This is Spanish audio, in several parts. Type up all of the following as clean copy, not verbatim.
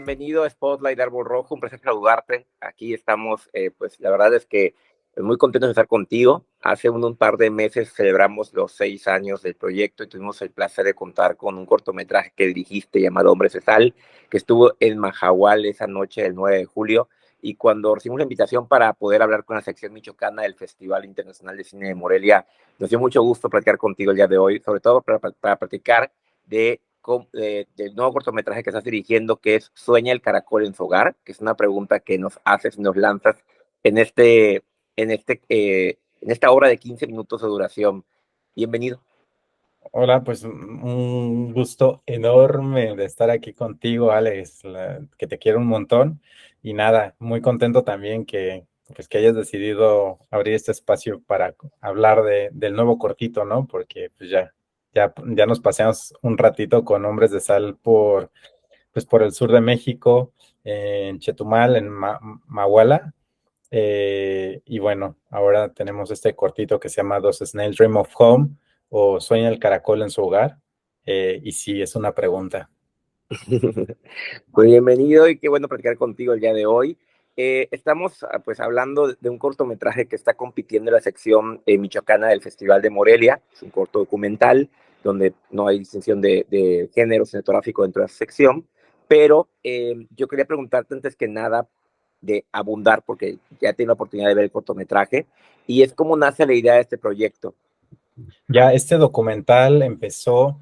bienvenido a Spotlight Árbol Rojo, un placer saludarte. Aquí estamos, pues la verdad es que muy contentos de estar contigo. Hace un par de meses celebramos los 6 años del proyecto y tuvimos el placer de contar con un cortometraje que dirigiste llamado Hombres de Sal, que estuvo en Mahahual esa noche del 9 de julio. Y cuando recibimos la invitación para poder hablar con la sección michoacana del Festival Internacional de Cine de Morelia, nos dio mucho gusto platicar contigo el día de hoy, sobre todo para platicar del nuevo cortometraje que estás dirigiendo, que es ¿Sueña el caracol en su hogar? Que es una pregunta que nos haces y nos lanzas en, en esta obra de 15 minutos de duración. Bienvenido. Hola, pues un gusto enorme de estar aquí contigo, Alex, que te quiero un montón. Y nada, muy contento también que hayas decidido abrir este espacio para hablar del nuevo cortito, ¿no? Porque pues ya nos paseamos un ratito con Hombres de Sal por el sur de México, en Chetumal, en Mahuala. Y bueno, ahora tenemos este cortito que se llama Does a Snail Dream of Home o Sueña el caracol en su hogar. Y sí, es una pregunta. Pues bienvenido y qué bueno platicar contigo el día de hoy. Estamos pues hablando de un cortometraje que está compitiendo en la sección michoacana del Festival de Morelia. Es un corto documental donde no hay distinción de género cinematográfico dentro de esa sección, pero yo quería preguntarte antes que nada de abundar, porque ya tengo la oportunidad de ver el cortometraje, y es cómo nace la idea de este proyecto. Ya este documental empezó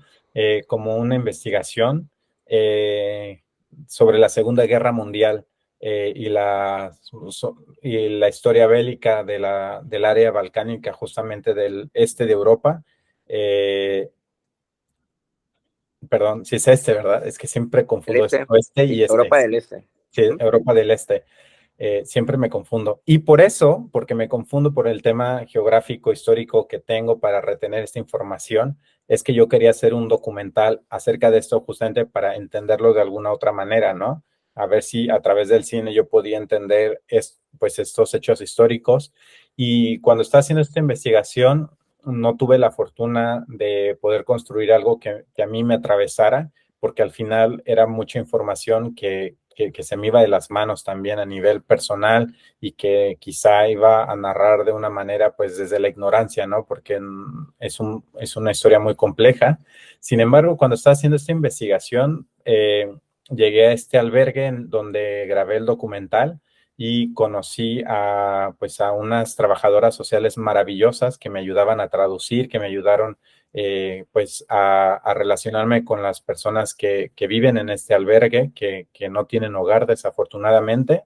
como una investigación eh, sobre la Segunda Guerra Mundial y la historia bélica del área balcánica, justamente del este de Europa. Eh, Perdón, si es este, ¿verdad? Es que siempre El confundo este, oeste sí, y este. Europa del Este. Sí, Europa del Este. Siempre me confundo. Y por eso, porque me confundo por el tema geográfico, histórico que tengo para retener esta información, es que yo quería hacer un documental acerca de esto justamente para entenderlo de alguna otra manera, ¿no? A ver si a través del cine yo podía entender pues estos hechos históricos. Y cuando estaba haciendo esta investigación, no tuve la fortuna de poder construir algo que a mí me atravesara, porque al final era mucha información que se me iba de las manos también a nivel personal y que quizá iba a narrar de una manera pues desde la ignorancia, ¿no? Porque es una historia muy compleja. Sin embargo, cuando estaba haciendo esta investigación, llegué a este albergue en donde grabé el documental y conocí pues a unas trabajadoras sociales maravillosas que me ayudaban a traducir, que me ayudaron pues a relacionarme con las personas que viven en este albergue, que no tienen hogar desafortunadamente,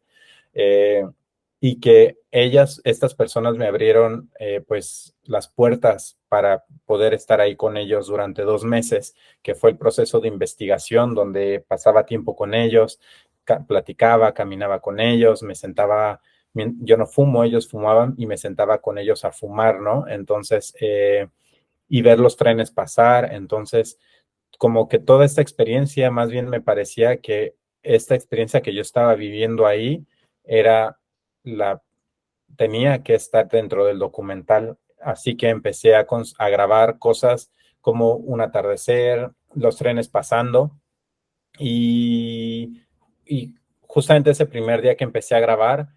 eh, y que estas personas me abrieron pues las puertas para poder estar ahí con ellos durante 2 meses, que fue el proceso de investigación donde pasaba tiempo con ellos, platicaba, caminaba con ellos, me sentaba, yo no fumo, ellos fumaban y me sentaba con ellos a fumar, ¿no? Entonces, y ver los trenes pasar. Entonces, como que toda esta experiencia, más bien me parecía que esta experiencia que yo estaba viviendo ahí era la, tenía que estar dentro del documental. Así que empecé a grabar cosas como un atardecer, los trenes pasando y, y justamente ese primer día que empecé a grabar,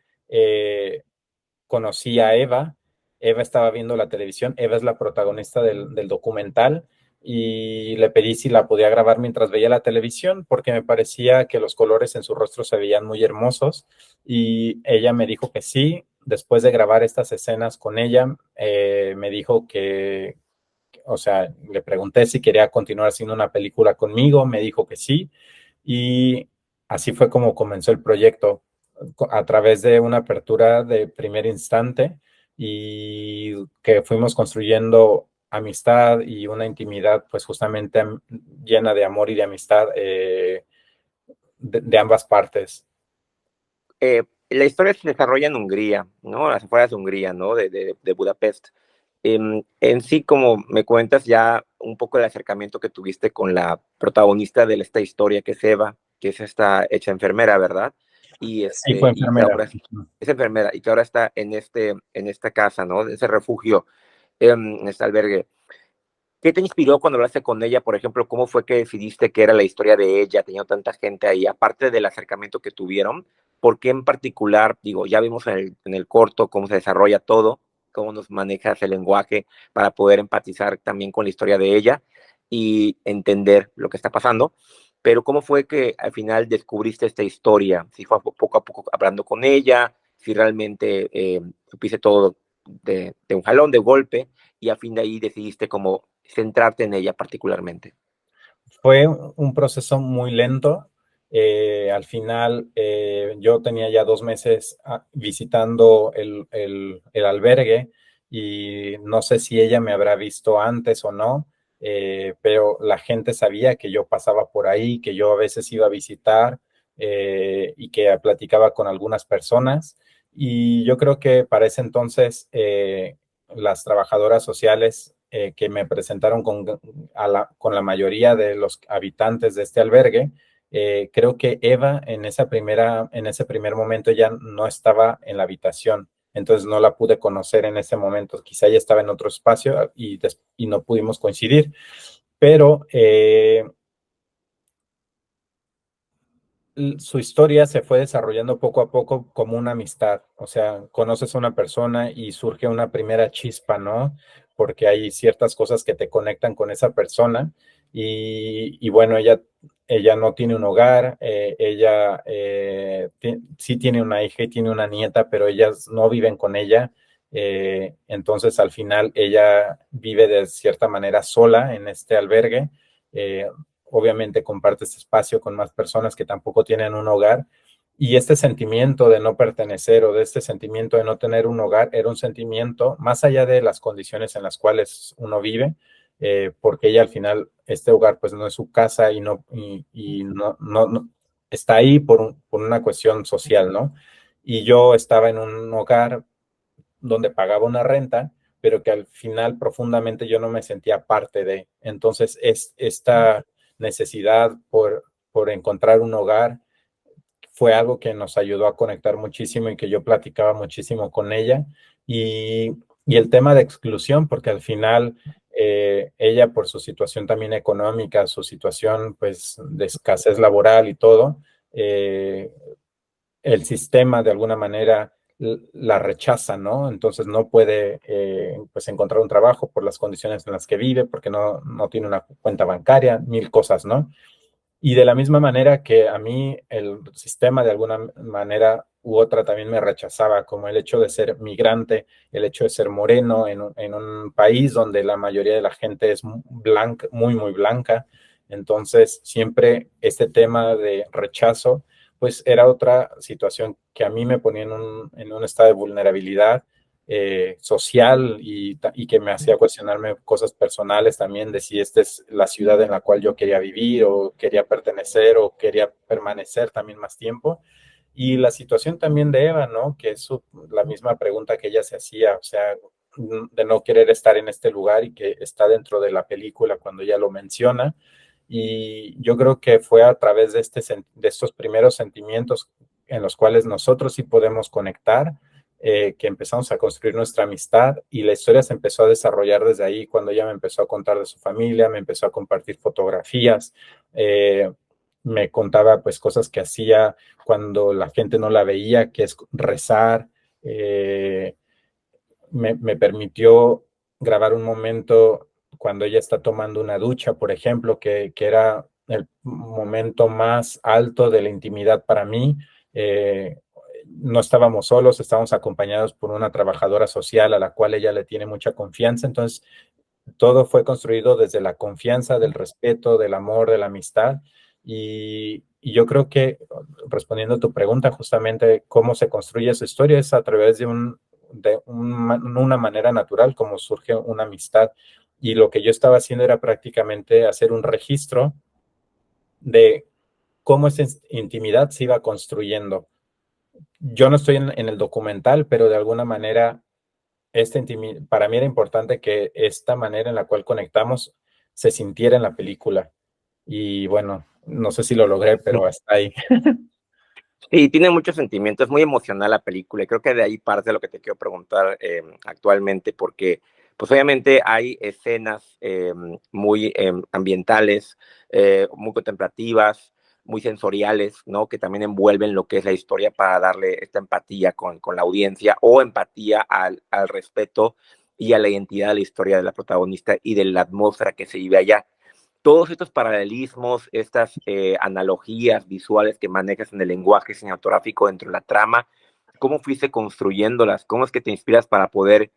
conocí a Eva. Eva estaba viendo la televisión. Eva es la protagonista del documental y le pedí si la podía grabar mientras veía la televisión porque me parecía que los colores en su rostro se veían muy hermosos y ella me dijo que sí. Después de grabar estas escenas con ella, me dijo o sea, le pregunté si quería continuar haciendo una película conmigo, me dijo que sí y así fue como comenzó el proyecto a través de una apertura de primer instante y que fuimos construyendo amistad y una intimidad pues justamente llena de amor y de amistad de ambas partes. La historia se desarrolla en Hungría, ¿no? A las afueras de Hungría, ¿no? De Budapest. En sí, como me cuentas ya un poco el acercamiento que tuviste con la protagonista de esta historia, que es Eva, que es esta hecha enfermera, ¿verdad? Sí, fue Y que enfermera. ahora es enfermera y que ahora está en esta casa, ¿no? Ese refugio, en este albergue. ¿Qué te inspiró cuando hablaste con ella? Por ejemplo, ¿cómo fue que decidiste que era la historia de ella, teniendo tanta gente ahí? Aparte del acercamiento que tuvieron, ¿por qué en particular? Digo, ya vimos en el corto cómo se desarrolla todo, cómo nos manejas el lenguaje para poder empatizar también con la historia de ella y entender lo que está pasando. Pero ¿cómo fue que al final descubriste esta historia? Si fue poco a poco hablando con ella, si realmente supiste todo de un jalón, de golpe, y a fin de ahí decidiste como centrarte en ella particularmente. Fue un proceso muy lento. Al final, yo tenía ya 2 meses visitando el albergue y no sé si ella me habrá visto antes o no, pero la gente sabía que yo pasaba por ahí, que yo a veces iba a visitar y que platicaba con algunas personas. Y yo creo que para ese entonces las trabajadoras sociales que me presentaron con la mayoría de los habitantes de este albergue, creo que Eva en ese primer momento ya no estaba en la habitación, entonces no la pude conocer en ese momento, quizá ella estaba en otro espacio y no pudimos coincidir, pero su historia se fue desarrollando poco a poco como una amistad, o sea, conoces a una persona y surge una primera chispa, ¿no? Porque hay ciertas cosas que te conectan con esa persona y bueno, ella no tiene un hogar, ella sí tiene una hija y tiene una nieta, pero ellas no viven con ella, entonces al final ella vive de cierta manera sola en este albergue. eh, Obviamente compartes espacio con más personas que tampoco tienen un hogar y este sentimiento de no pertenecer o de este sentimiento de no tener un hogar era un sentimiento más allá de las condiciones en las cuales uno vive, porque ella al final, este hogar pues no es su casa y no está ahí por una cuestión social, ¿no? Y yo estaba en un hogar donde pagaba una renta, pero que al final profundamente yo no me sentía parte de. Entonces, esta necesidad por encontrar un hogar fue algo que nos ayudó a conectar muchísimo y que yo platicaba muchísimo con ella. Y el tema de exclusión, porque al final ella por su situación también económica, su situación pues de escasez laboral y todo, eh, el sistema de alguna manera la rechaza, ¿no? Entonces no puede pues encontrar un trabajo por las condiciones en las que vive, porque no tiene una cuenta bancaria, mil cosas, ¿no? Y de la misma manera que a mí el sistema de alguna manera u otra también me rechazaba, como el hecho de ser migrante, el hecho de ser moreno en un país donde la mayoría de la gente es blanca, muy, muy blanca. Entonces, siempre este tema de rechazo, pues era otra situación que a mí me ponía en un estado de vulnerabilidad social y que me hacía cuestionarme cosas personales también de si esta es la ciudad en la cual yo quería vivir o quería pertenecer o quería permanecer también más tiempo. Y la situación también de Eva, ¿no? Que es la misma pregunta que ella se hacía, o sea, de no querer estar en este lugar y que está dentro de la película cuando ella lo menciona. Y yo creo que fue a través de estos primeros sentimientos en los cuales nosotros sí podemos conectar, que empezamos a construir nuestra amistad y la historia se empezó a desarrollar desde ahí cuando ella me empezó a contar de su familia, me empezó a compartir fotografías, me contaba pues cosas que hacía cuando la gente no la veía, que es rezar. eh, Me permitió grabar un momento cuando ella está tomando una ducha, por ejemplo, que era el momento más alto de la intimidad para mí. Eh, no estábamos solos, estábamos acompañados por una trabajadora social a la cual ella le tiene mucha confianza. Entonces, todo fue construido desde la confianza, del respeto, del amor, de la amistad. Y yo creo que, respondiendo a tu pregunta, justamente cómo se construye su historia es a través una manera natural, como surge una amistad. Y lo que yo estaba haciendo era prácticamente hacer un registro de cómo esa intimidad se iba construyendo. Yo no estoy en el documental, pero de alguna manera para mí era importante que esta manera en la cual conectamos se sintiera en la película. Y bueno, no sé si lo logré, pero hasta ahí. Sí, tiene mucho sentimiento, es muy emocional la película y creo que de ahí parte de lo que te quiero preguntar actualmente, porque pues obviamente hay escenas muy ambientales, muy contemplativas, muy sensoriales, ¿no? Que también envuelven lo que es la historia para darle esta empatía con la audiencia o empatía al respeto y a la identidad de la historia de la protagonista y de la atmósfera que se vive allá. Todos estos paralelismos, estas analogías visuales que manejas en el lenguaje cinematográfico dentro de la trama, ¿cómo fuiste construyéndolas? ¿Cómo es que te inspiras para poder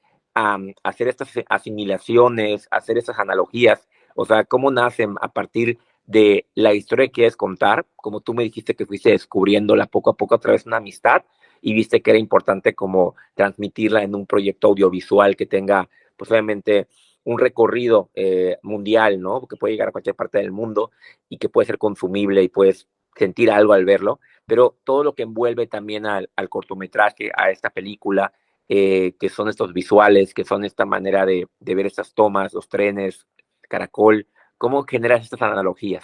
hacer estas asimilaciones, hacer estas analogías? O sea, ¿cómo nacen a partir de la historia que quieres contar? Como tú me dijiste que fuiste descubriéndola poco a poco a través de una amistad y viste que era importante como transmitirla en un proyecto audiovisual que tenga, pues obviamente, un recorrido mundial, ¿no? Que puede llegar a cualquier parte del mundo y que puede ser consumible y puedes sentir algo al verlo, pero todo lo que envuelve también al cortometraje, a esta película, que son estos visuales, que son esta manera de ver estas tomas, los trenes, caracol, ¿cómo generas estas analogías?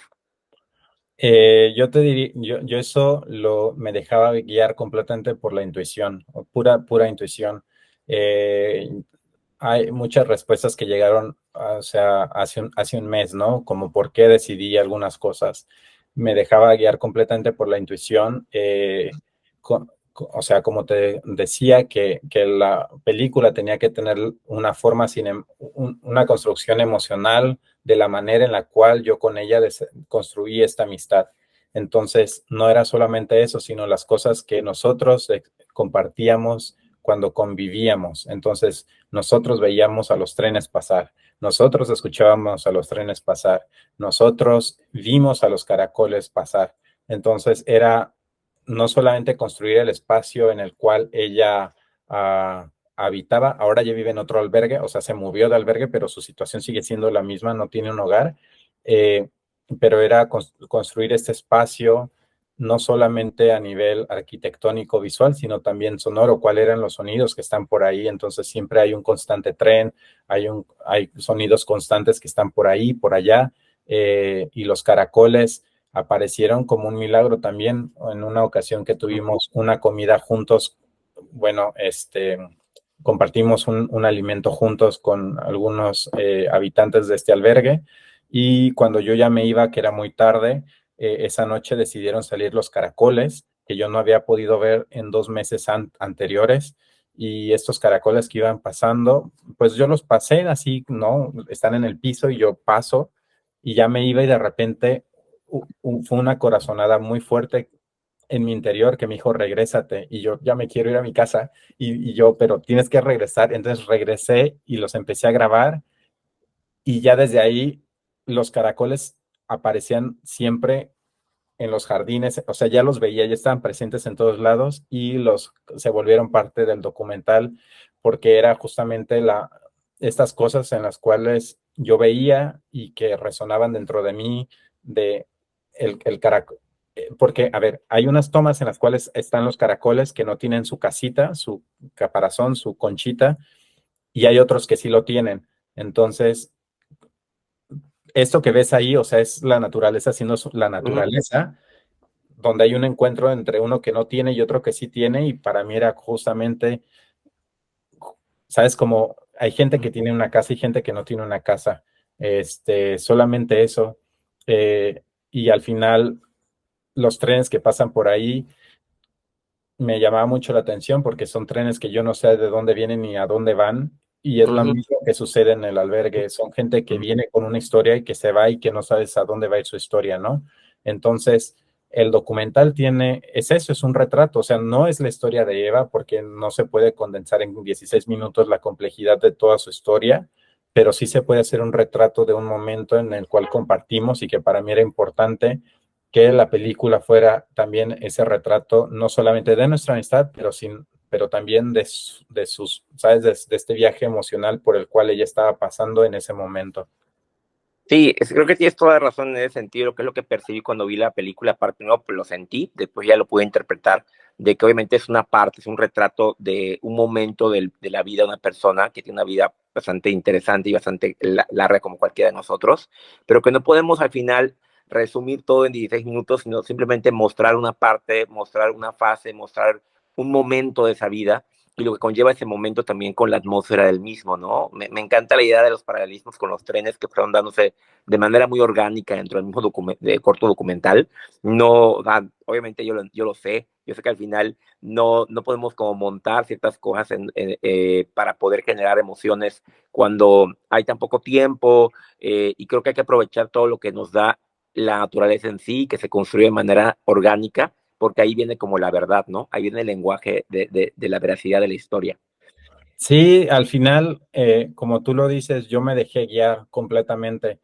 Yo te diría, yo eso me dejaba guiar completamente por la intuición, o pura intuición. Eh, Hay muchas respuestas que llegaron, o sea, hace un mes, ¿no? Como por qué decidí algunas cosas. Me dejaba guiar completamente por la intuición. O sea, como te decía, que la película tenía que tener una forma, una construcción emocional de la manera en la cual yo con ella construí esta amistad. Entonces, no era solamente eso, sino las cosas que nosotros compartíamos cuando convivíamos. Entonces, nosotros veíamos a los trenes pasar, nosotros escuchábamos a los trenes pasar, nosotros vimos a los caracoles pasar. Entonces, era no solamente construir el espacio en el cual ella habitaba, ahora ya vive en otro albergue, o sea, se movió de albergue, pero su situación sigue siendo la misma, no tiene un hogar, eh, pero era construir este espacio no solamente a nivel arquitectónico visual, sino también sonoro, cuáles eran los sonidos que están por ahí. Entonces siempre hay un constante tren, hay sonidos constantes que están por ahí, por allá, y los caracoles aparecieron como un milagro también en una ocasión que tuvimos una comida juntos. Bueno, compartimos un alimento juntos con algunos habitantes de este albergue, y cuando yo ya me iba, que era muy tarde, esa noche decidieron salir los caracoles, que yo no había podido ver en 2 meses anteriores, y estos caracoles que iban pasando, pues yo los pasé así, ¿no? Están en el piso y yo paso, y ya me iba y de repente fue una corazonada muy fuerte en mi interior que me dijo, regrésate, y yo ya me quiero ir a mi casa, y yo, pero tienes que regresar. Entonces regresé y los empecé a grabar, y ya desde ahí los caracoles aparecían siempre en los jardines, o sea, ya los veía, ya estaban presentes en todos lados, y se volvieron parte del documental porque era justamente estas cosas en las cuales yo veía y que resonaban dentro de mí, de el caracol. Porque, a ver, hay unas tomas en las cuales están los caracoles que no tienen su casita, su caparazón, su conchita, y hay otros que sí lo tienen. Entonces, esto que ves ahí, o sea, es la naturaleza siendo la naturaleza, donde hay un encuentro entre uno que no tiene y otro que sí tiene, y para mí era justamente, ¿sabes? Como hay gente que tiene una casa y gente que no tiene una casa, solamente eso, y al final los trenes que pasan por ahí me llamaba mucho la atención porque son trenes que yo no sé de dónde vienen ni a dónde van, y es lo mismo que sucede en el albergue, son gente que viene con una historia y que se va y que no sabes a dónde va a ir su historia, ¿no? Entonces, el documental es eso, es un retrato, o sea, no es la historia de Eva porque no se puede condensar en 16 minutos la complejidad de toda su historia, pero sí se puede hacer un retrato de un momento en el cual compartimos, y que para mí era importante que la película fuera también ese retrato, no solamente de nuestra amistad, pero también de sus, ¿sabes? De este viaje emocional por el cual ella estaba pasando en ese momento. Sí, creo que tienes toda la razón en ese sentido, que es lo que percibí cuando vi la película. Aparte, no, pues lo sentí, después ya lo pude interpretar, de que obviamente es una parte, es un retrato de un momento de la vida de una persona que tiene una vida bastante interesante y bastante larga como cualquiera de nosotros, pero que no podemos al final resumir todo en 16 minutos, sino simplemente mostrar una parte, mostrar una fase, mostrar un momento de esa vida, y lo que conlleva ese momento también con la atmósfera del mismo, ¿no? Me encanta la idea de los paralelismos con los trenes que fueron dándose de manera muy orgánica dentro del mismo de corto documental. No, obviamente yo lo sé, yo sé que al final no podemos como montar ciertas cosas para poder generar emociones cuando hay tan poco tiempo, y creo que hay que aprovechar todo lo que nos da la naturaleza en sí, que se construye de manera orgánica, porque ahí viene como la verdad, ¿no? Ahí viene el lenguaje de la veracidad de la historia. Sí, al final, como tú lo dices, yo me dejé guiar completamente.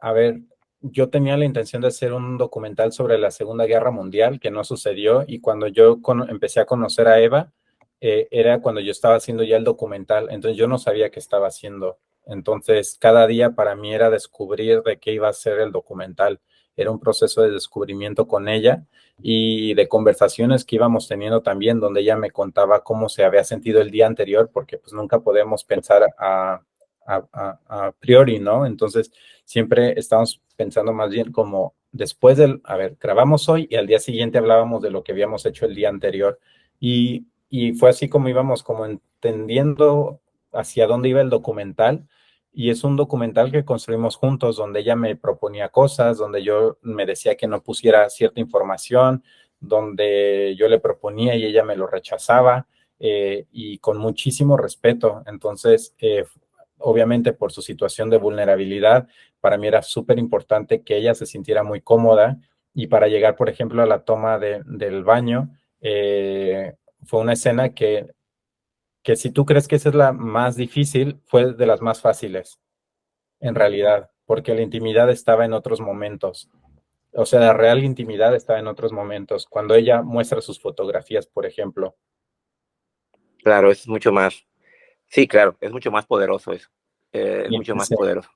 A ver, yo tenía la intención de hacer un documental sobre la Segunda Guerra Mundial, que no sucedió, y cuando yo empecé a conocer a Eva, era cuando yo estaba haciendo ya el documental, entonces yo no sabía qué estaba haciendo. Entonces, cada día para mí era descubrir de qué iba a ser el documental. Era un proceso de descubrimiento con ella y de conversaciones que íbamos teniendo también, donde ella me contaba cómo se había sentido el día anterior, porque pues nunca podemos pensar a priori, ¿no? Entonces, siempre estamos pensando más bien como después del, a ver, grabamos hoy y al día siguiente hablábamos de lo que habíamos hecho el día anterior. Y fue así como íbamos como entendiendo hacia dónde iba el documental. Y es un documental que construimos juntos, donde ella me proponía cosas, donde yo me decía que no pusiera cierta información, donde yo le proponía y ella me lo rechazaba, y con muchísimo respeto. Entonces, obviamente por su situación de vulnerabilidad, para mí era súper importante que ella se sintiera muy cómoda y para llegar, por ejemplo, a la toma del baño, fue una escena que si tú crees que esa es la más difícil, fue de las más fáciles, en realidad, porque la intimidad estaba en otros momentos. O sea, la real intimidad estaba en otros momentos. Cuando ella muestra sus fotografías, por ejemplo. Claro, es mucho más, sí, claro, es mucho más poderoso eso. Es Sí, mucho más sí, poderoso,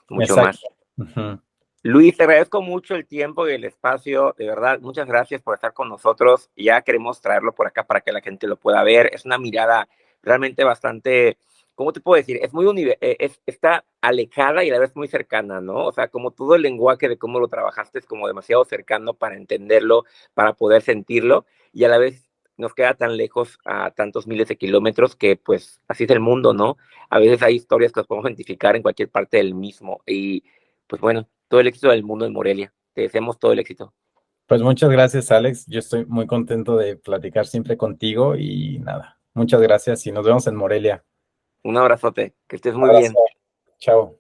mucho exacto. más. Ujú. Luis, te agradezco mucho el tiempo y el espacio, de verdad, muchas gracias por estar con nosotros. Ya queremos traerlo por acá para que la gente lo pueda ver. Es una mirada realmente bastante, ¿cómo te puedo decir? Es muy está alejada y a la vez muy cercana, ¿no? O sea, como todo el lenguaje de cómo lo trabajaste es como demasiado cercano para entenderlo, para poder sentirlo, y a la vez nos queda tan lejos a tantos miles de kilómetros que pues así es el mundo, ¿no? A veces hay historias que nos podemos identificar en cualquier parte del mismo y pues bueno, todo el éxito del mundo en Morelia. Te deseamos todo el éxito. Pues muchas gracias, Alex. Yo estoy muy contento de platicar siempre contigo y nada, muchas gracias y nos vemos en Morelia. Un abrazote, que estés Un muy abrazo. bien. Chao.